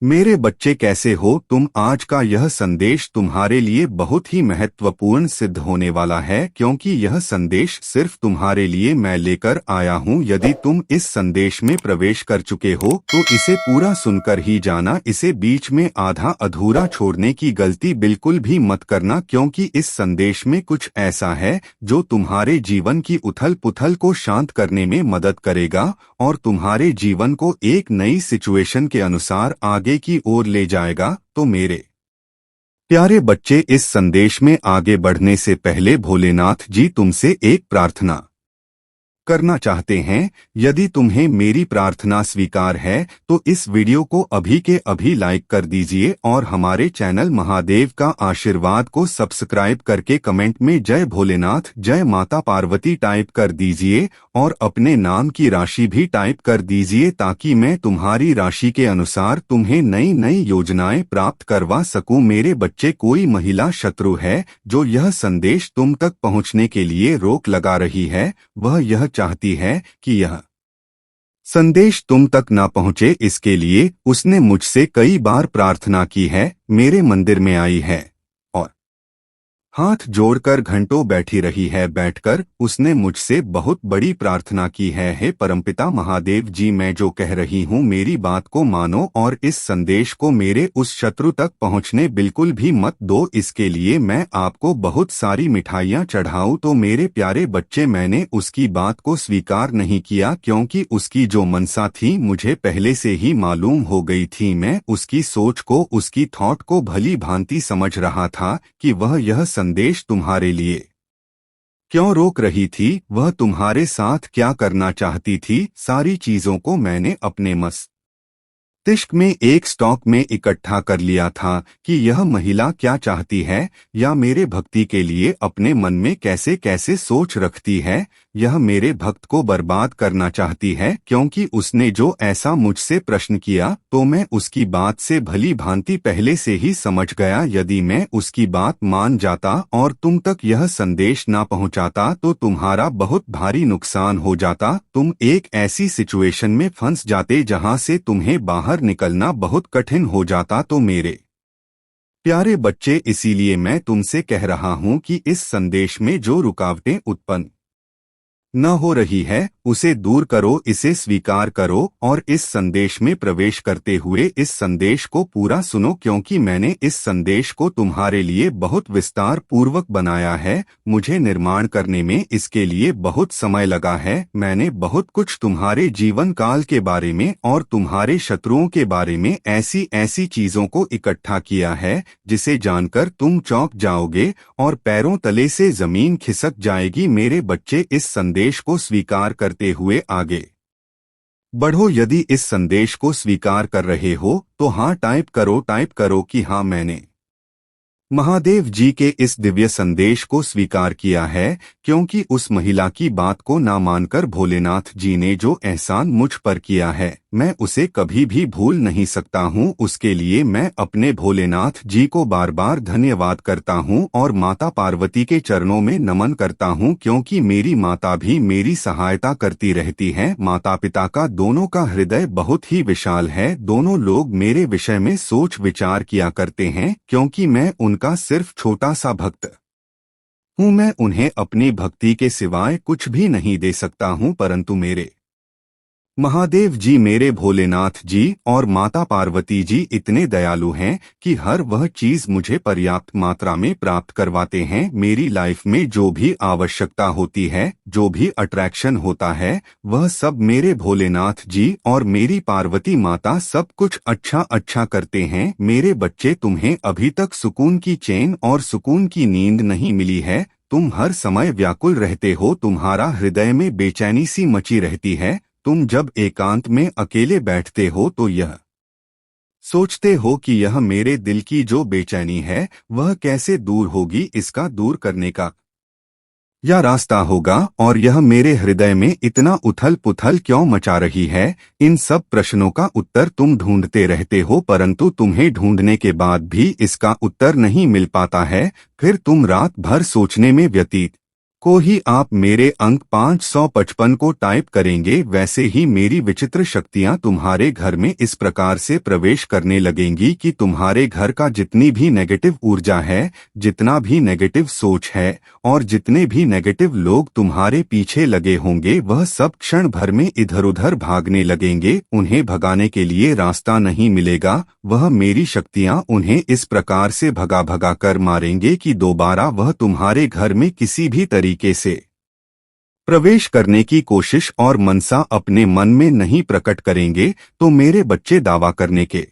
मेरे बच्चे कैसे हो तुम। आज का यह संदेश तुम्हारे लिए बहुत ही महत्वपूर्ण सिद्ध होने वाला है, क्योंकि यह संदेश सिर्फ तुम्हारे लिए मैं लेकर आया हूँ। यदि तुम इस संदेश में प्रवेश कर चुके हो तो इसे पूरा सुनकर ही जाना। इसे बीच में आधा अधूरा छोड़ने की गलती बिल्कुल भी मत करना, क्योंकि इस संदेश में कुछ ऐसा है जो तुम्हारे जीवन की उथल पुथल को शांत करने में मदद करेगा और तुम्हारे जीवन को एक नई सिचुएशन के अनुसार आगे की ओर ले जाएगा। तो मेरे प्यारे बच्चे, इस संदेश में आगे बढ़ने से पहले भोलेनाथ जी तुमसे एक प्रार्थना करना चाहते हैं। यदि तुम्हें मेरी प्रार्थना स्वीकार है तो इस वीडियो को अभी के अभी लाइक कर दीजिए और हमारे चैनल महादेव का आशीर्वाद को सब्सक्राइब करके कमेंट में जय भोलेनाथ जय माता पार्वती टाइप कर दीजिए और अपने नाम की राशि भी टाइप कर दीजिए, ताकि मैं तुम्हारी राशि के अनुसार तुम्हें नई नई योजनाएं प्राप्त करवा सकूं। मेरे बच्चे, कोई महिला शत्रु है जो यह संदेश तुम तक पहुंचने के लिए रोक लगा रही है। वह यह चाहती है कि यह संदेश तुम तक ना पहुंचे। इसके लिए उसने मुझसे कई बार प्रार्थना की है, मेरे मंदिर में आई है और हाथ जोड़कर घंटों बैठी रही है। बैठकर उसने मुझसे बहुत बड़ी प्रार्थना की है। हे परमपिता महादेव जी, मैं जो कह रही हूँ मेरी बात को मानो और इस संदेश को मेरे उस शत्रु तक पहुँचने बिल्कुल भी मत दो। इसके लिए मैं आपको बहुत सारी मिठाइयाँ चढ़ाऊँ। तो मेरे प्यारे बच्चे, मैंने उसकी बात को स्वीकार नहीं किया, क्योंकि उसकी जो मनसा थी मुझे पहले से ही मालूम हो गई थी। मैं उसकी सोच को, उसकी थॉट को भली भांति समझ रहा था कि वह यह संदेश तुम्हारे लिए क्यों रोक रही थी, वह तुम्हारे साथ क्या करना चाहती थी। सारी चीजों को मैंने अपने मस्तिष्क में एक स्टॉक में इकट्ठा कर लिया था कि यह महिला क्या चाहती है या मेरे भक्ति के लिए अपने मन में कैसे कैसे सोच रखती है। यह मेरे भक्त को बर्बाद करना चाहती है, क्योंकि उसने जो ऐसा मुझसे प्रश्न किया तो मैं उसकी बात से भली भांति पहले से ही समझ गया। यदि मैं उसकी बात मान जाता और तुम तक यह संदेश ना पहुंचाता तो तुम्हारा बहुत भारी नुकसान हो जाता। तुम एक ऐसी सिचुएशन में फंस जाते जहां से तुम्हें बाहर निकलना बहुत कठिन हो जाता। तो मेरे प्यारे बच्चे, इसीलिए मैं तुमसे कह रहा हूं कि इस संदेश में जो रुकावटें उत्पन्न न हो रही है उसे दूर करो, इसे स्वीकार करो और इस संदेश में प्रवेश करते हुए इस संदेश को पूरा सुनो, क्योंकि मैंने इस संदेश को तुम्हारे लिए बहुत विस्तार पूर्वक बनाया है। मुझे निर्माण करने में इसके लिए बहुत समय लगा है। मैंने बहुत कुछ तुम्हारे जीवन काल के बारे में और तुम्हारे शत्रुओं के बारे में ऐसी ऐसी चीजों को इकट्ठा किया है जिसे जानकर तुम चौंक जाओगे और पैरों तले से जमीन खिसक जाएगी। मेरे बच्चे, इस संदेश को स्वीकार करते हुए आगे बढ़ो। यदि इस संदेश को स्वीकार कर रहे हो तो हाँ टाइप करो कि हाँ, मैंने महादेव जी के इस दिव्य संदेश को स्वीकार किया है, क्योंकि उस महिला की बात को ना मानकर भोलेनाथ जी ने जो एहसान मुझ पर किया है मैं उसे कभी भी भूल नहीं सकता हूँ। उसके लिए मैं अपने भोलेनाथ जी को बार बार धन्यवाद करता हूँ और माता पार्वती के चरणों में नमन करता हूँ, क्योंकि मेरी माता भी मेरी सहायता करती रहती है। माता पिता का दोनों का हृदय बहुत ही विशाल है। दोनों लोग मेरे विषय में सोच विचार किया करते हैं, क्योंकि मैं उनका सिर्फ छोटा सा भक्त हूँ। मैं उन्हें अपनी भक्ति के सिवाय कुछ भी नहीं दे सकता हूँ, परंतु मेरे महादेव जी, मेरे भोलेनाथ जी और माता पार्वती जी इतने दयालु हैं कि हर वह चीज मुझे पर्याप्त मात्रा में प्राप्त करवाते हैं। मेरी लाइफ में जो भी आवश्यकता होती है, जो भी अट्रैक्शन होता है, वह सब मेरे भोलेनाथ जी और मेरी पार्वती माता सब कुछ अच्छा करते हैं। मेरे बच्चे, तुम्हें अभी तक सुकून की चैन और सुकून की नींद नहीं मिली है। तुम हर समय व्याकुल रहते हो, तुम्हारा हृदय में बेचैनी सी मची रहती है। तुम जब एकांत में अकेले बैठते हो तो यह सोचते हो कि यह मेरे दिल की जो बेचैनी है वह कैसे दूर होगी, इसका दूर करने का या रास्ता होगा, और यह मेरे हृदय में इतना उथल पुथल क्यों मचा रही है। इन सब प्रश्नों का उत्तर तुम ढूंढते रहते हो, परंतु तुम्हें ढूंढने के बाद भी इसका उत्तर नहीं मिल पाता है। फिर तुम रात भर सोचने में व्यतीत को ही आप मेरे अंक 555 को टाइप करेंगे, वैसे ही मेरी विचित्र शक्तियां तुम्हारे घर में इस प्रकार से प्रवेश करने लगेंगी कि तुम्हारे घर का जितनी भी नेगेटिव ऊर्जा है, जितना भी नेगेटिव सोच है और जितने भी नेगेटिव लोग तुम्हारे पीछे लगे होंगे, वह सब क्षण भर में इधर उधर भागने लगेंगे। उन्हें भगाने के लिए रास्ता नहीं मिलेगा। वह मेरी शक्तियां उन्हें इस प्रकार से भगा भगा कर मारेंगे कि दोबारा वह तुम्हारे घर में किसी भी तरीके से प्रवेश करने की कोशिश और मनसा अपने मन में नहीं प्रकट करेंगे। तो मेरे बच्चे दावा करने के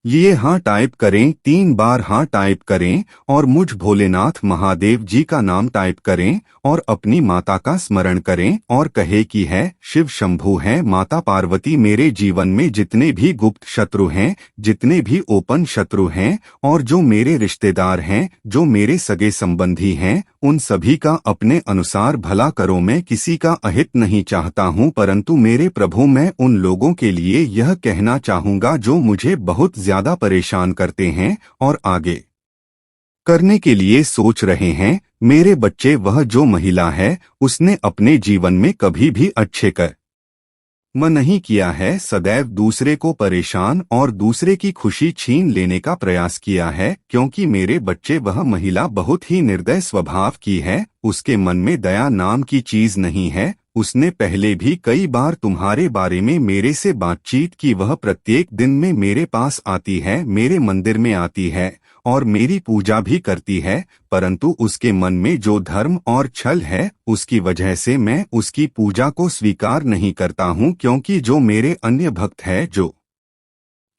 लिए हाँ टाइप करें, 3 बार हाँ टाइप करें और मुझ भोलेनाथ महादेव जी का नाम टाइप करें और अपनी माता का स्मरण करें और कहे कि है शिव शंभु है, माता पार्वती, मेरे जीवन में जितने भी गुप्त शत्रु हैं, जितने भी ओपन शत्रु हैं और जो मेरे रिश्तेदार हैं, जो मेरे सगे संबंधी हैं, उन सभी का अपने अनुसार भला करो। मैं किसी का अहित नहीं चाहता हूँ, परंतु मेरे प्रभु मैं उन लोगों के लिए यह कहना चाहूँगा जो मुझे बहुत ज्यादा परेशान करते हैं और आगे करने के लिए सोच रहे हैं। मेरे बच्चे, वह जो महिला है उसने अपने जीवन में कभी भी अच्छे कर्म नहीं किया है, सदैव दूसरे को परेशान और दूसरे की खुशी छीन लेने का प्रयास किया है। क्योंकि मेरे बच्चे, वह महिला बहुत ही निर्दय स्वभाव की है, उसके मन में दया नाम की चीज नहीं है। उसने पहले भी कई बार तुम्हारे बारे में मेरे से बातचीत की। वह प्रत्येक दिन में मेरे पास आती है, मेरे मंदिर में आती है और मेरी पूजा भी करती है, परंतु उसके मन में जो धर्म और छल है, उसकी वजह से मैं उसकी पूजा को स्वीकार नहीं करता हूँ। क्योंकि जो मेरे अन्य भक्त है, जो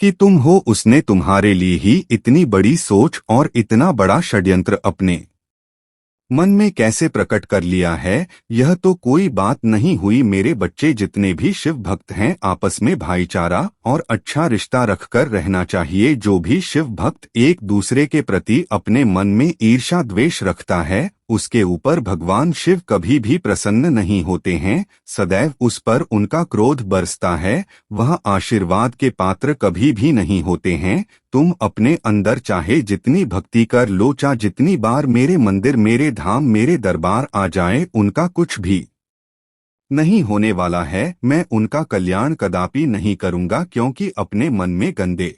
कि तुम हो, उसने तुम्हारे लिए ही इतनी बड़ी सोच और इतना बड़ा षड्यंत्र अपने मन में कैसे प्रकट कर लिया है, यह तो कोई बात नहीं हुई। मेरे बच्चे, जितने भी शिव भक्त हैं, आपस में भाईचारा और अच्छा रिश्ता रखकर रहना चाहिए। जो भी शिव भक्त एक दूसरे के प्रति अपने मन में ईर्ष्या द्वेष रखता है, उसके ऊपर भगवान शिव कभी भी प्रसन्न नहीं होते हैं, सदैव उस पर उनका क्रोध बरसता है। वह आशीर्वाद के पात्र कभी भी नहीं होते हैं। तुम अपने अंदर चाहे जितनी भक्ति कर लो, चाहे जितनी बार मेरे मंदिर, मेरे धाम, मेरे दरबार आ जाए, उनका कुछ भी नहीं होने वाला है। मैं उनका कल्याण कदापि नहीं करूंगा, क्योंकि अपने मन में गंदे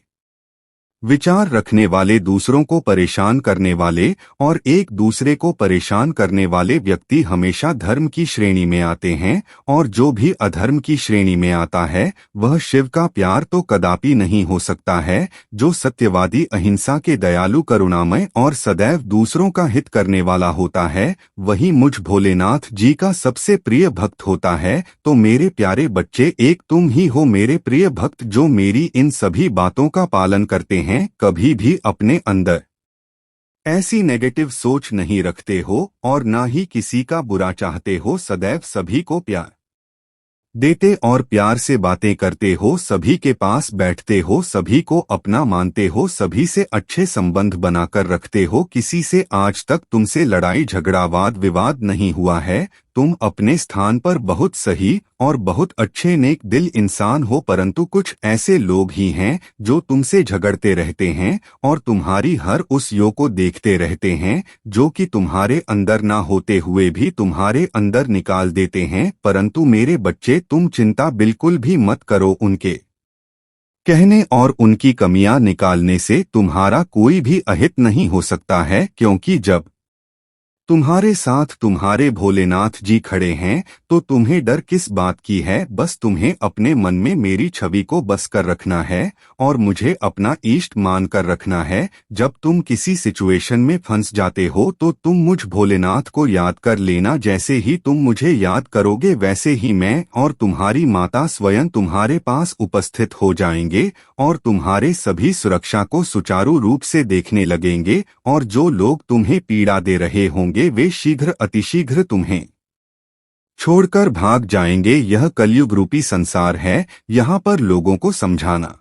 विचार रखने वाले, दूसरों को परेशान करने वाले और एक दूसरे को परेशान करने वाले व्यक्ति हमेशा धर्म की श्रेणी में आते हैं, और जो भी अधर्म की श्रेणी में आता है, वह शिव का प्यार तो कदापि नहीं हो सकता है। जो सत्यवादी, अहिंसा के, दयालु, करुणामय और सदैव दूसरों का हित करने वाला होता है, वही मुझ भोलेनाथ जी का सबसे प्रिय भक्त होता है। तो मेरे प्यारे बच्चे, एक तुम ही हो मेरे प्रिय भक्त, जो मेरी इन सभी बातों का पालन करते हैं। कभी भी अपने अंदर ऐसी नेगेटिव सोच नहीं रखते हो और ना ही किसी का बुरा चाहते हो, सदैव सभी को प्यार देते और प्यार से बातें करते हो, सभी के पास बैठते हो, सभी को अपना मानते हो, सभी से अच्छे संबंध बनाकर रखते हो। किसी से आज तक तुमसे लड़ाई झगड़ा वाद विवाद नहीं हुआ है। तुम अपने स्थान पर बहुत सही और बहुत अच्छे नेक दिल इंसान हो, परंतु कुछ ऐसे लोग ही हैं जो तुमसे झगड़ते रहते हैं और तुम्हारी हर उस योग को देखते रहते हैं जो कि तुम्हारे अंदर ना होते हुए भी तुम्हारे अंदर निकाल देते हैं। परंतु मेरे बच्चे, तुम चिंता बिल्कुल भी मत करो। उनके कहने और उनकी कमियां निकालने से तुम्हारा कोई भी अहित नहीं हो सकता है, क्योंकि जब तुम्हारे साथ तुम्हारे भोलेनाथ जी खड़े हैं तो तुम्हें डर किस बात की है। बस तुम्हें अपने मन में मेरी छवि को बस कर रखना है और मुझे अपना इष्ट मान कर रखना है। जब तुम किसी सिचुएशन में फंस जाते हो तो तुम मुझ भोलेनाथ को याद कर लेना। जैसे ही तुम मुझे याद करोगे, वैसे ही मैं और तुम्हारी माता स्वयं तुम्हारे पास उपस्थित हो जाएंगे और तुम्हारे सभी सुरक्षा को सुचारू रूप से देखने लगेंगे। और जो लोग तुम्हें पीड़ा दे रहे होंगे, वे शीघ्र अतिशीघ्र तुम्हें छोड़कर भाग जाएंगे। यह कलयुग रूपी संसार है, यहाँ पर लोगों को समझाना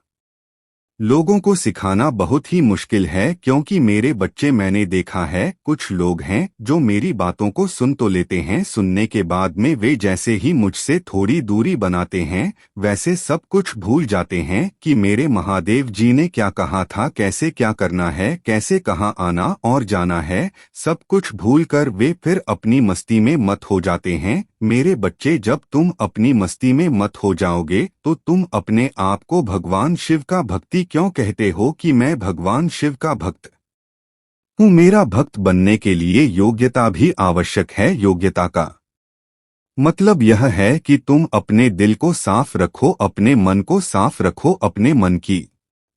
लोगों को सिखाना बहुत ही मुश्किल है क्योंकि मेरे बच्चे, मैंने देखा है कुछ लोग हैं जो मेरी बातों को सुन तो लेते हैं, सुनने के बाद में वे जैसे ही मुझसे थोड़ी दूरी बनाते हैं वैसे सब कुछ भूल जाते हैं कि मेरे महादेव जी ने क्या कहा था, कैसे क्या करना है, कैसे कहाँ आना और जाना है। सब कुछ भूलकर वे फिर अपनी मस्ती में मत हो जाते हैं। मेरे बच्चे, जब तुम अपनी मस्ती में मत हो जाओगे तो तुम अपने आप को भगवान शिव का भक्ति क्यों कहते हो कि मैं भगवान शिव का भक्त हूँ। मेरा भक्त बनने के लिए योग्यता भी आवश्यक है। योग्यता का मतलब यह है कि तुम अपने दिल को साफ रखो, अपने मन को साफ रखो, अपने मन की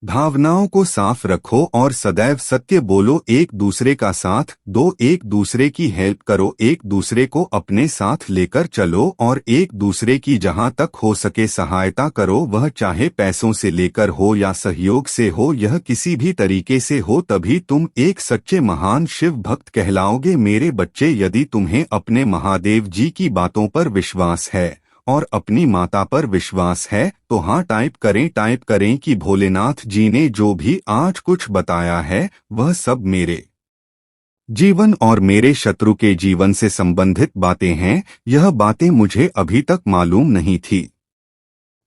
भावनाओं को साफ रखो और सदैव सत्य बोलो। एक दूसरे का साथ दो, एक दूसरे की हेल्प करो, एक दूसरे को अपने साथ लेकर चलो और एक दूसरे की जहां तक हो सके सहायता करो। वह चाहे पैसों से लेकर हो या सहयोग से हो, यह किसी भी तरीके से हो, तभी तुम एक सच्चे महान शिव भक्त कहलाओगे। मेरे बच्चे, यदि तुम्हें अपने महादेव जी की बातों पर विश्वास है और अपनी माता पर विश्वास है तो हाँ टाइप करें कि भोलेनाथ जी ने जो भी आज कुछ बताया है वह सब मेरे जीवन और मेरे शत्रु के जीवन से संबंधित बातें हैं। यह बातें मुझे अभी तक मालूम नहीं थी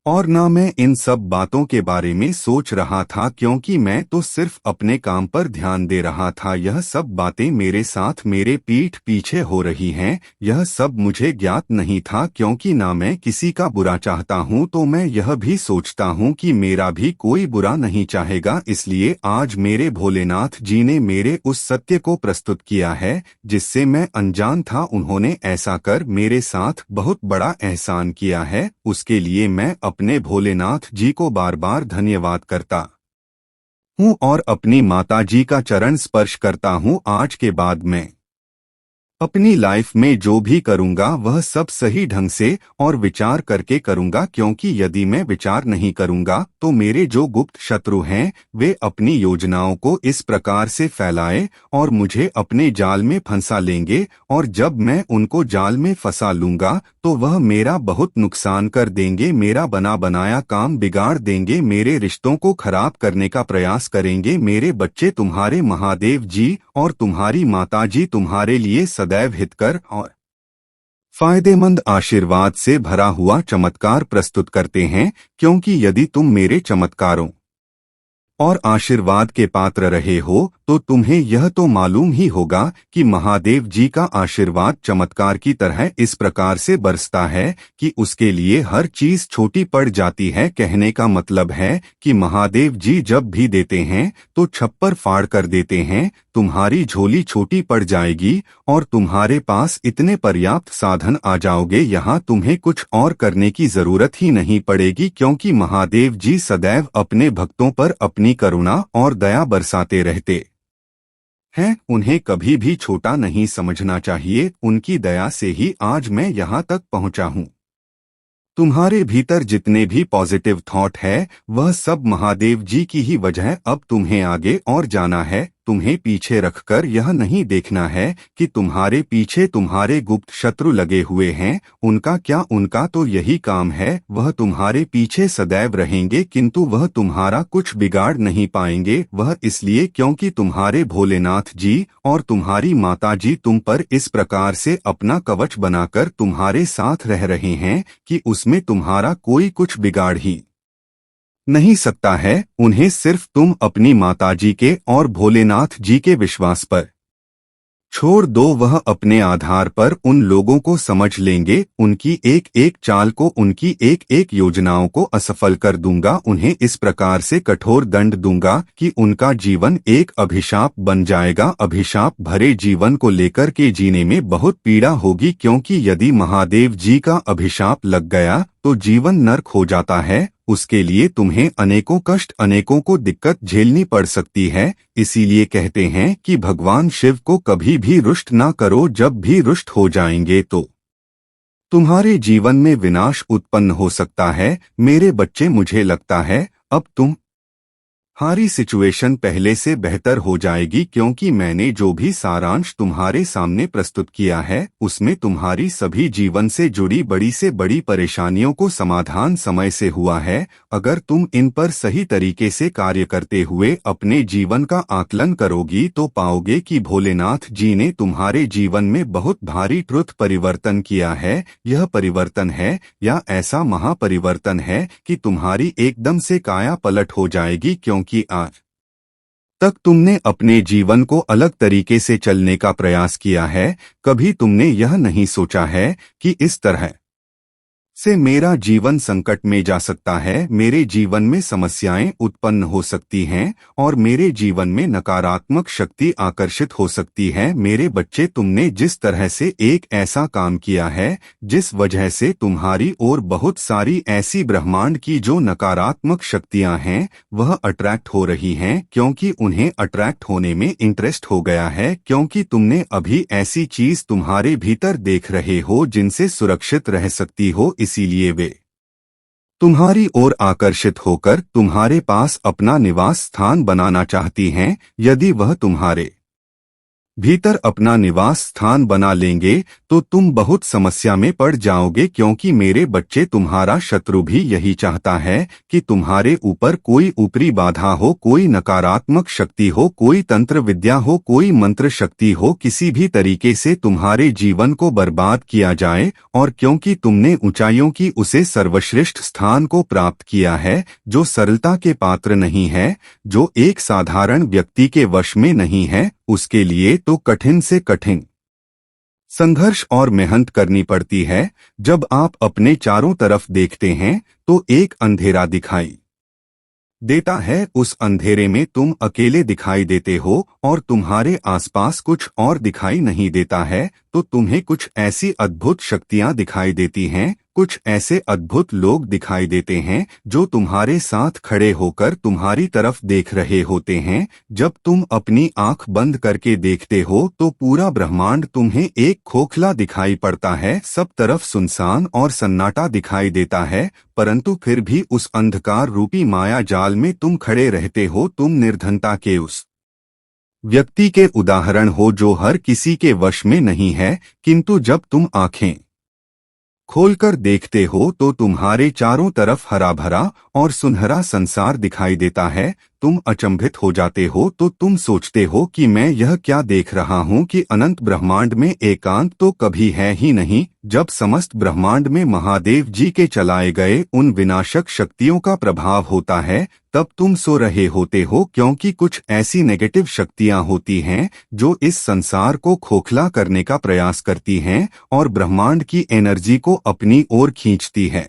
और ना मैं इन सब बातों के बारे में सोच रहा था क्योंकि मैं तो सिर्फ अपने काम पर ध्यान दे रहा था। यह सब बातें मेरे साथ मेरे पीठ पीछे हो रही हैं, यह सब मुझे ज्ञात नहीं था क्योंकि ना मैं किसी का बुरा चाहता हूं तो मैं यह भी सोचता हूं कि मेरा भी कोई बुरा नहीं चाहेगा। इसलिए आज मेरे भोलेनाथ जी ने मेरे उस सत्य को प्रस्तुत किया है जिससे मैं अनजान था। उन्होंने ऐसा कर मेरे साथ बहुत बड़ा एहसान किया है, उसके लिए मैं अपने भोलेनाथ जी को बार बार धन्यवाद करता हूँ और अपनी माता जी का चरण स्पर्श करता हूँ। आज के बाद मैं अपनी लाइफ में जो भी करूंगा वह सब सही ढंग से और विचार करके करूंगा क्योंकि यदि मैं विचार नहीं करूंगा तो मेरे जो गुप्त शत्रु हैं वे अपनी योजनाओं को इस प्रकार से फैलाए और मुझे अपने जाल में फंसा लेंगे और जब मैं उनको जाल में फंसा लूंगा तो वह मेरा बहुत नुकसान कर देंगे, मेरा बना बनाया काम बिगाड़ देंगे, मेरे रिश्तों को खराब करने का प्रयास करेंगे। मेरे बच्चे, तुम्हारे महादेव जी और तुम्हारी माता जी तुम्हारे लिए सदैव हितकर और फायदेमंद आशीर्वाद से भरा हुआ चमत्कार प्रस्तुत करते हैं क्योंकि यदि तुम मेरे चमत्कारों और आशीर्वाद के पात्र रहे हो तो तुम्हें यह तो मालूम ही होगा कि महादेव जी का आशीर्वाद चमत्कार की तरह इस प्रकार से बरसता है कि उसके लिए हर चीज छोटी पड़ जाती है। कहने का मतलब है कि महादेव जी जब भी देते हैं तो छप्पर फाड़ कर देते हैं। तुम्हारी झोली छोटी पड़ जाएगी और तुम्हारे पास इतने पर्याप्त साधन आ जाओगे, यहाँ तुम्हें कुछ और करने की जरूरत ही नहीं पड़ेगी क्योंकि महादेव जी सदैव अपने भक्तों पर अपनी करुणा और दया बरसाते रहते हैं। उन्हें कभी भी छोटा नहीं समझना चाहिए। उनकी दया से ही आज मैं यहाँ तक पहुँचा हूँ। तुम्हारे भीतर जितने भी पॉजिटिव थॉट है वह सब महादेव जी की ही वजह। अब तुम्हें आगे और जाना है, तुम्हें पीछे रखकर यह नहीं देखना है कि तुम्हारे पीछे तुम्हारे गुप्त शत्रु लगे हुए हैं। उनका क्या, उनका तो यही काम है, वह तुम्हारे पीछे सदैव रहेंगे किंतु वह तुम्हारा कुछ बिगाड़ नहीं पाएंगे। वह इसलिए क्योंकि तुम्हारे भोलेनाथ जी और तुम्हारी माता जी तुम पर इस प्रकार से अपना कवच बनाकर तुम्हारे साथ रह रहे हैं कि उसमें तुम्हारा कोई कुछ बिगाड़ ही नहीं सकता है। उन्हें सिर्फ तुम अपनी माताजी के और भोलेनाथ जी के विश्वास पर छोड़ दो, वह अपने आधार पर उन लोगों को समझ लेंगे। उनकी एक एक चाल को, उनकी एक एक योजनाओं को असफल कर दूंगा। उन्हें इस प्रकार से कठोर दंड दूंगा कि उनका जीवन एक अभिशाप बन जाएगा। अभिशाप भरे जीवन को लेकर के जीने में बहुत पीड़ा होगी क्योंकि यदि महादेव जी का अभिशाप लग गया तो जीवन नर्क हो जाता है। उसके लिए तुम्हें अनेकों कष्ट, अनेकों को दिक्कत झेलनी पड़ सकती है। इसीलिए कहते हैं कि भगवान शिव को कभी भी रुष्ट ना करो। जब भी रुष्ट हो जाएंगे तो तुम्हारे जीवन में विनाश उत्पन्न हो सकता है। मेरे बच्चे, मुझे लगता है अब तुम तुम्हारी सिचुएशन पहले से बेहतर हो जाएगी क्योंकि मैंने जो भी सारांश तुम्हारे सामने प्रस्तुत किया है उसमें तुम्हारी सभी जीवन से जुड़ी बड़ी से बड़ी परेशानियों को समाधान समय से हुआ है। अगर तुम इन पर सही तरीके से कार्य करते हुए अपने जीवन का आकलन करोगी तो पाओगे कि भोलेनाथ जी ने तुम्हारे जीवन में बहुत भारी ट्रुथ परिवर्तन किया है। यह परिवर्तन है या ऐसा महापरिवर्तन है कि तुम्हारी एकदम से काया पलट हो जाएगी, क्योंकि आज तक तुमने अपने जीवन को अलग तरीके से चलने का प्रयास किया है। कभी तुमने यह नहीं सोचा है कि इस तरह से मेरा जीवन संकट में जा सकता है, मेरे जीवन में समस्याएं उत्पन्न हो सकती हैं और मेरे जीवन में नकारात्मक शक्ति आकर्षित हो सकती है। मेरे बच्चे, तुमने जिस तरह से एक ऐसा काम किया है जिस वजह से तुम्हारी ओर बहुत सारी ऐसी ब्रह्मांड की जो नकारात्मक शक्तियां हैं वह अट्रैक्ट हो रही हैं, क्योंकि उन्हें अट्रैक्ट होने में इंटरेस्ट हो गया है, क्योंकि तुमने अभी ऐसी चीज तुम्हारे भीतर देख रहे हो जिनसे सुरक्षित रह सकती हो। इसीलिए वे तुम्हारी ओर आकर्षित होकर तुम्हारे पास अपना निवास स्थान बनाना चाहती हैं। यदि वह तुम्हारे भीतर अपना निवास स्थान बना लेंगे तो तुम बहुत समस्या में पड़ जाओगे, क्योंकि मेरे बच्चे, तुम्हारा शत्रु भी यही चाहता है कि तुम्हारे ऊपर कोई ऊपरी बाधा हो, कोई नकारात्मक शक्ति हो, कोई तंत्र विद्या हो, कोई मंत्र शक्ति हो, किसी भी तरीके से तुम्हारे जीवन को बर्बाद किया जाए। और क्योंकि तुमने ऊंचाइयों की उसे सर्वश्रेष्ठ स्थान को प्राप्त किया है जो सरलता के पात्र नहीं है, जो एक साधारण व्यक्ति के वश में नहीं है, उसके लिए तो कठिन से कठिन संघर्ष और मेहनत करनी पड़ती है। जब आप अपने चारों तरफ देखते हैं तो एक अंधेरा दिखाई देता है। उस अंधेरे में तुम अकेले दिखाई देते हो और तुम्हारे आसपास कुछ और दिखाई नहीं देता है, तो तुम्हें कुछ ऐसी अद्भुत शक्तियां दिखाई देती हैं, कुछ ऐसे अद्भुत लोग दिखाई देते हैं जो तुम्हारे साथ खड़े होकर तुम्हारी तरफ देख रहे होते हैं। जब तुम अपनी आंख बंद करके देखते हो तो पूरा ब्रह्मांड तुम्हें एक खोखला दिखाई पड़ता है, सब तरफ सुनसान और सन्नाटा दिखाई देता है, परंतु फिर भी उस अंधकार रूपी माया जाल में तुम खड़े रहते हो। तुम निर्धनता के उस व्यक्ति के उदाहरण हो जो हर किसी के वश में नहीं है, किंतु जब तुम आंखें खोलकर देखते हो तो तुम्हारे चारों तरफ हरा भरा और सुनहरा संसार दिखाई देता है। तुम अचंभित हो जाते हो तो तुम सोचते हो कि मैं यह क्या देख रहा हूँ कि अनंत ब्रह्मांड में एकांत तो कभी है ही नहीं। जब समस्त ब्रह्मांड में महादेव जी के चलाए गए उन विनाशक शक्तियों का प्रभाव होता है, तब तुम सो रहे होते हो, क्योंकि कुछ ऐसी नेगेटिव शक्तियां होती हैं जो इस संसार को खोखला करने का प्रयास करती हैं और ब्रह्मांड की एनर्जी को अपनी ओर खींचती है,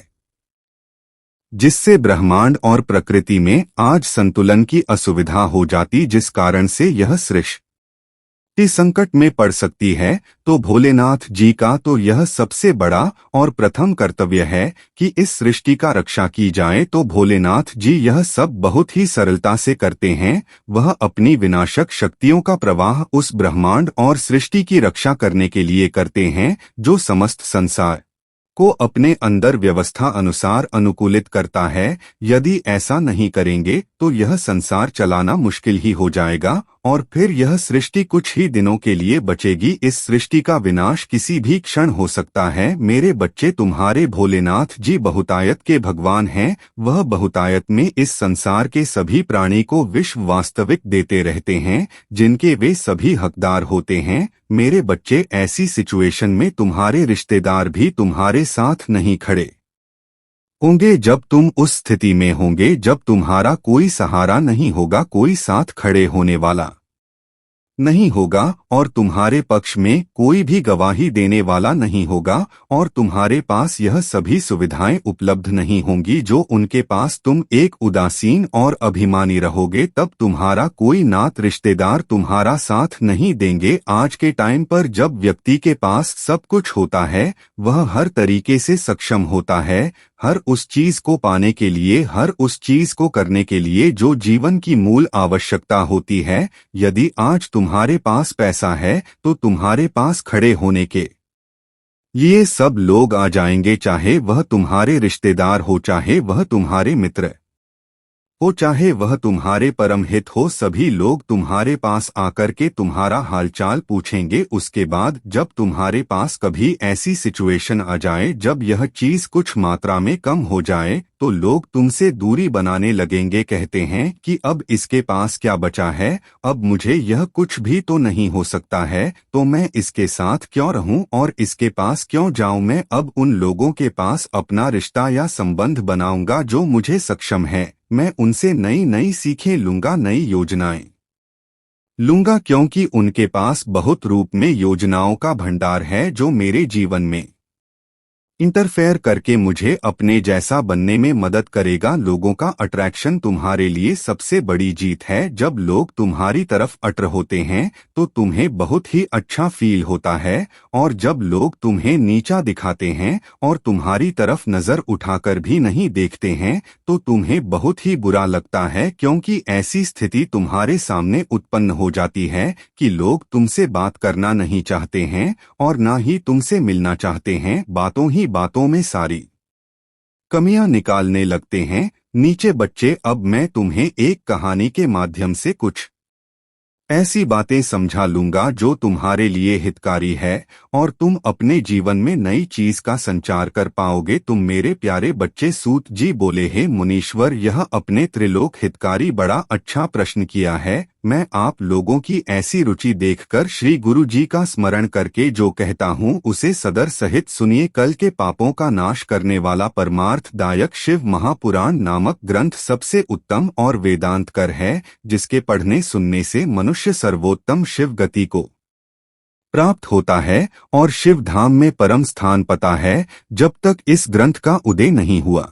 जिससे ब्रह्मांड और प्रकृति में आज संतुलन की असुविधा हो जाती, जिस कारण से यह सृष्टि संकट में पड़ सकती है। तो भोलेनाथ जी का तो यह सबसे बड़ा और प्रथम कर्तव्य है कि इस सृष्टि का रक्षा की जाए। तो भोलेनाथ जी यह सब बहुत ही सरलता से करते हैं। वह अपनी विनाशक शक्तियों का प्रवाह उस ब्रह्मांड और सृष्टि की रक्षा करने के लिए करते हैं जो समस्त संसार को अपने अंदर व्यवस्था अनुसार अनुकूलित करता है। यदि ऐसा नहीं करेंगे तो यह संसार चलाना मुश्किल ही हो जाएगा और फिर यह सृष्टि कुछ ही दिनों के लिए बचेगी। इस सृष्टि का विनाश किसी भी क्षण हो सकता है। मेरे बच्चे, तुम्हारे भोलेनाथ जी बहुतायत के भगवान हैं। वह बहुतायत में इस संसार के सभी प्राणी को विश्व वास्तविक देते रहते हैं जिनके वे सभी हकदार होते हैं। मेरे बच्चे, ऐसी सिचुएशन में तुम्हारे रिश्तेदार भी तुम्हारे साथ नहीं खड़े होंगे। जब तुम उस स्थिति में होंगे जब तुम्हारा कोई सहारा नहीं होगा, कोई साथ खड़े होने वाला नहीं होगा और तुम्हारे पक्ष में कोई भी गवाही देने वाला नहीं होगा और तुम्हारे पास यह सभी सुविधाएं उपलब्ध नहीं होंगी जो उनके पास। तुम एक उदासीन और अभिमानी रहोगे, तब तुम्हारा कोई नात रिश्तेदार तुम्हारा साथ नहीं देंगे। आज के टाइम पर जब व्यक्ति के पास सब कुछ होता है, वह हर तरीके से सक्षम होता है, हर उस चीज को पाने के लिए, हर उस चीज को करने के लिए जो जीवन की मूल आवश्यकता होती है। यदि आज तुम्हारे पास पैसा है तो तुम्हारे पास खड़े होने के लिए सब लोग आ जाएंगे, चाहे वह तुम्हारे रिश्तेदार हो, चाहे वह तुम्हारे मित्र हो, चाहे वह तुम्हारे परम हित हो, सभी लोग तुम्हारे पास आकर के तुम्हारा हालचाल पूछेंगे। उसके बाद जब तुम्हारे पास कभी ऐसी सिचुएशन आ जाए जब यह चीज कुछ मात्रा में कम हो जाए, तो लोग तुमसे दूरी बनाने लगेंगे। कहते हैं कि अब इसके पास क्या बचा है, अब मुझे यह कुछ भी तो नहीं हो सकता है, तो मैं इसके साथ क्यों रहूं और इसके पास क्यों जाऊं। मैं अब उन लोगों के पास अपना रिश्ता या संबंध बनाऊंगा जो मुझे सक्षम है। मैं उनसे नई नई सीखें लूंगा, नई योजनाएं लूंगा, क्योंकि उनके पास बहुत रूप में योजनाओं का भंडार है जो मेरे जीवन में इंटरफेयर करके मुझे अपने जैसा बनने में मदद करेगा। लोगों का अट्रैक्शन तुम्हारे लिए सबसे बड़ी जीत है। जब लोग तुम्हारी तरफ अट्र होते हैं तो तुम्हें बहुत ही अच्छा फील होता है, और जब लोग तुम्हें नीचा दिखाते हैं और तुम्हारी तरफ नजर उठाकर भी नहीं देखते हैं तो तुम्हें बहुत ही बुरा लगता है, क्योंकि ऐसी स्थिति तुम्हारे सामने उत्पन्न हो जाती है कि लोग तुमसे बात करना नहीं चाहते हैं और ना ही तुमसे मिलना चाहते हैं। बातों ही बातों में सारी कमियां निकालने लगते हैं। नीचे बच्चे, अब मैं तुम्हें एक कहानी के माध्यम से कुछ ऐसी बातें समझा लूंगा जो तुम्हारे लिए हितकारी है और तुम अपने जीवन में नई चीज का संचार कर पाओगे। तुम मेरे प्यारे बच्चे, सूत जी बोले, हे मुनीश्वर, यह अपने त्रिलोक हितकारी बड़ा अच्छा प्रश्न किया है। मैं आप लोगों की ऐसी रुचि देखकर श्री गुरु जी का स्मरण करके जो कहता हूँ उसे सदर सहित सुनिए। कल के पापों का नाश करने वाला परमार्थदायक शिव महापुराण नामक ग्रंथ सबसे उत्तम और वेदांतकर है, जिसके पढ़ने सुनने से मनुष्य सर्वोत्तम शिव गति को प्राप्त होता है और शिव धाम में परम स्थान पाता है। जब तक इस ग्रंथ का उदय नहीं हुआ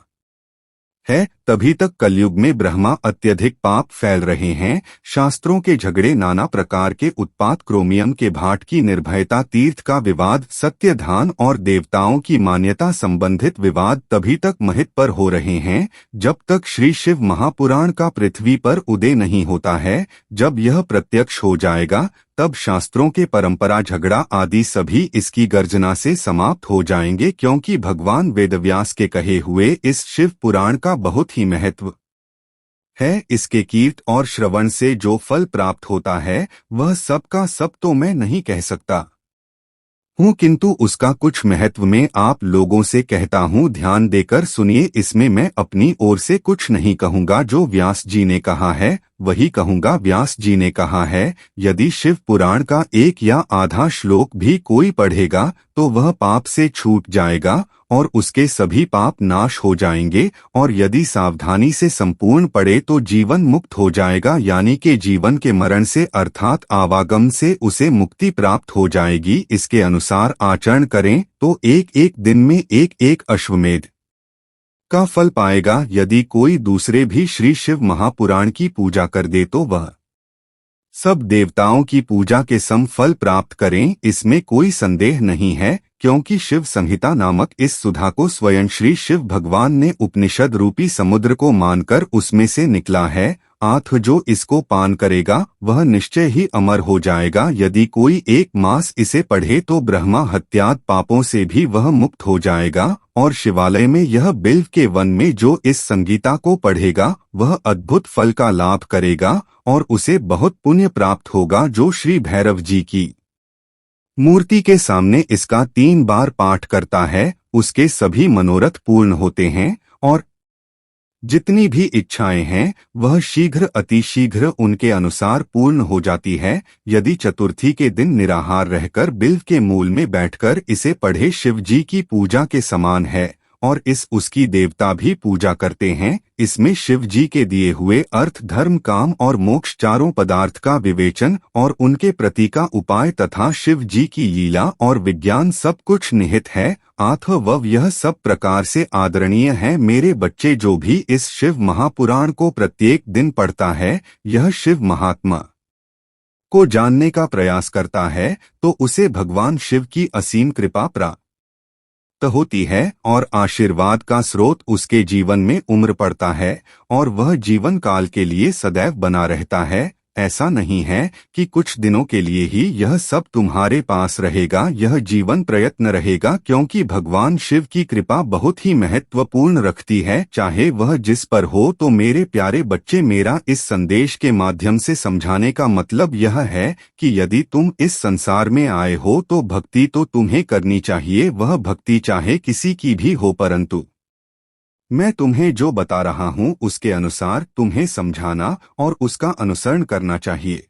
है तभी तक कलयुग में ब्रह्मा अत्यधिक पाप फैल रहे हैं। शास्त्रों के झगड़े, नाना प्रकार के उत्पात, क्रोमियम के भाट की निर्भयता, तीर्थ का विवाद, सत्यधान और देवताओं की मान्यता संबंधित विवाद तभी तक महित पर हो रहे हैं जब तक श्री शिव महापुराण का पृथ्वी पर उदय नहीं होता है। जब यह प्रत्यक्ष हो जाएगा तब शास्त्रों के परंपरा, झगड़ा आदि सभी इसकी गर्जना से समाप्त हो जाएंगे, क्योंकि भगवान वेदव्यास के कहे हुए इस शिव पुराण का बहुत ही महत्व है। इसके कीर्त और श्रवण से जो फल प्राप्त होता है वह सब का सब तो मैं नहीं कह सकता हूँ, किंतु उसका कुछ महत्व में आप लोगों से कहता हूँ। ध्यान देकर सुनिए, इसमें मैं अपनी ओर से कुछ नहीं कहूँगा। जो व्यास जी ने कहा है वही कहूँगा। व्यास जी ने कहा है, यदि शिव पुराण का एक या आधा श्लोक भी कोई पढ़ेगा तो वह पाप से छूट जाएगा और उसके सभी पाप नाश हो जाएंगे, और यदि सावधानी से संपूर्ण पढ़े तो जीवन मुक्त हो जाएगा, यानी कि जीवन के मरण से अर्थात आवागम से उसे मुक्ति प्राप्त हो जाएगी। इसके अनुसार आचरण करें तो एक एक दिन में एक एक अश्वमेध का फल पाएगा। यदि कोई दूसरे भी श्री शिव महापुराण की पूजा कर दे तो वह सब देवताओं की पूजा के सम फल प्राप्त करें, इसमें कोई संदेह नहीं है, क्योंकि शिव संहिता नामक इस सुधा को स्वयं श्री शिव भगवान ने उपनिषद रूपी समुद्र को मानकर उसमें से निकला है। आथ जो इसको पान करेगा वह निश्चय ही अमर हो जाएगा। यदि कोई एक मास इसे पढ़े तो ब्रह्मा हत्याद पापों से भी वह मुक्त हो जाएगा, और शिवालय में यह बिल्व के वन में जो इस संगीता को पढ़ेगा वह अद्भुत फल का लाभ करेगा और उसे बहुत पुण्य प्राप्त होगा। जो श्री भैरव जी की मूर्ति के सामने इसका 3 बार पाठ करता है उसके सभी मनोरथ पूर्ण होते हैं, और जितनी भी इच्छाएं हैं वह शीघ्र अतिशीघ्र उनके अनुसार पूर्ण हो जाती है। यदि चतुर्थी के दिन निराहार रहकर बिल्व के मूल में बैठकर इसे पढ़े, शिव जी की पूजा के समान है, और इस उसकी देवता भी पूजा करते हैं। इसमें शिव जी के दिए हुए अर्थ, धर्म, काम और मोक्ष चारों पदार्थ का विवेचन और उनके प्रति का उपाय तथा शिव जी की लीला और विज्ञान सब कुछ निहित है। आथ वह यह सब प्रकार से आदरणीय है। मेरे बच्चे, जो भी इस शिव महापुराण को प्रत्येक दिन पढ़ता है, यह शिव महात्मा को जानने का प्रयास करता है तो उसे भगवान शिव की असीम कृपा प्राप्त होती है और आशीर्वाद का स्रोत उसके जीवन में उम्र पड़ता है और वह जीवन काल के लिए सदैव बना रहता है। ऐसा नहीं है कि कुछ दिनों के लिए ही यह सब तुम्हारे पास रहेगा। यह जीवन प्रयत्न रहेगा, क्योंकि भगवान शिव की कृपा बहुत ही महत्वपूर्ण रखती है, चाहे वह जिस पर हो। तो मेरे प्यारे बच्चे, मेरा इस संदेश के माध्यम से समझाने का मतलब यह है कि यदि तुम इस संसार में आए हो तो भक्ति तो तुम्हें करनी चाहिए, वह भक्ति चाहे किसी की भी हो, परंतु मैं तुम्हें जो बता रहा हूँ उसके अनुसार तुम्हें समझाना और उसका अनुसरण करना चाहिए।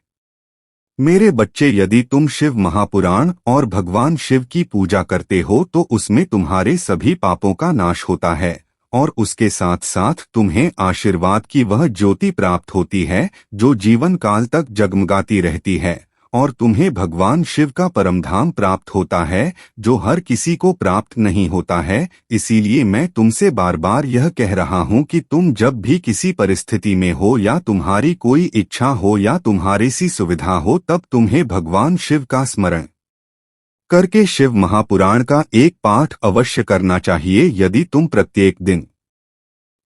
मेरे बच्चे, यदि तुम शिव महापुराण और भगवान शिव की पूजा करते हो तो उसमें तुम्हारे सभी पापों का नाश होता है और उसके साथ साथ तुम्हें आशीर्वाद की वह ज्योति प्राप्त होती है जो जीवन काल तक जगमगाती रहती है, और तुम्हें भगवान शिव का परमधाम प्राप्त होता है जो हर किसी को प्राप्त नहीं होता है। इसीलिए मैं तुमसे बार बार यह कह रहा हूँ कि तुम जब भी किसी परिस्थिति में हो या तुम्हारी कोई इच्छा हो या तुम्हारी सी सुविधा हो, तब तुम्हें भगवान शिव का स्मरण करके शिव महापुराण का एक पाठ अवश्य करना चाहिए। यदि तुम प्रत्येक दिन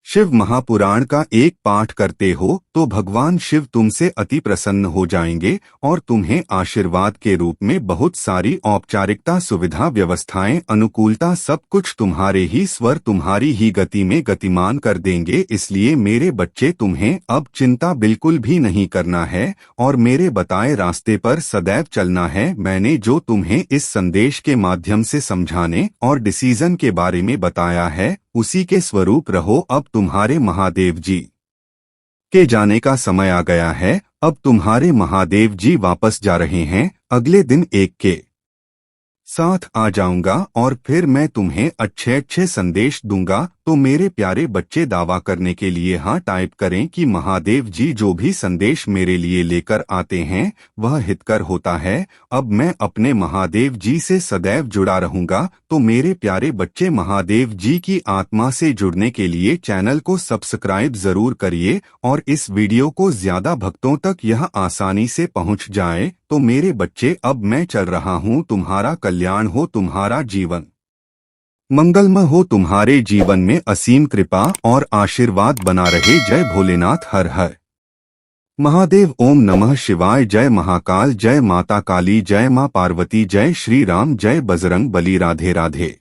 शिव महापुराण का एक पाठ करते हो तो भगवान शिव तुमसे अति प्रसन्न हो जाएंगे और तुम्हें आशीर्वाद के रूप में बहुत सारी औपचारिकता, सुविधा, व्यवस्थाएं, अनुकूलता, सब कुछ तुम्हारे ही स्वर, तुम्हारी ही गति में गतिमान कर देंगे। इसलिए मेरे बच्चे, तुम्हें अब चिंता बिल्कुल भी नहीं करना है और मेरे बताए रास्ते पर सदैव चलना है। मैंने जो तुम्हें इस संदेश के माध्यम से समझाने और डिसीजन के बारे में बताया है उसी के स्वरूप रहो। अब तुम्हारे महादेव जी के जाने का समय आ गया है। अब तुम्हारे महादेव जी वापस जा रहे हैं। अगले दिन एक के साथ आ जाऊंगा और फिर मैं तुम्हें अच्छे अच्छे संदेश दूंगा। तो मेरे प्यारे बच्चे, दावा करने के लिए हाँ टाइप करें कि महादेव जी जो भी संदेश मेरे लिए लेकर आते हैं वह हितकर होता है। अब मैं अपने महादेव जी से सदैव जुड़ा रहूंगा। तो मेरे प्यारे बच्चे, महादेव जी की आत्मा से जुड़ने के लिए चैनल को सब्सक्राइब जरूर करिए और इस वीडियो को ज्यादा भक्तों तक यह आसानी से पहुंच जाए। तो मेरे बच्चे, अब मैं चल रहा हूं। तुम्हारा कल्याण हो, तुम्हारा जीवन मंगलमय हो, तुम्हारे जीवन में असीम कृपा और आशीर्वाद बना रहे। जय भोलेनाथ, हर हर महादेव। ओम नमः शिवाय। जय महाकाल, जय माता काली, जय मां पार्वती, जय श्री राम, जय बजरंग बली। राधे राधे।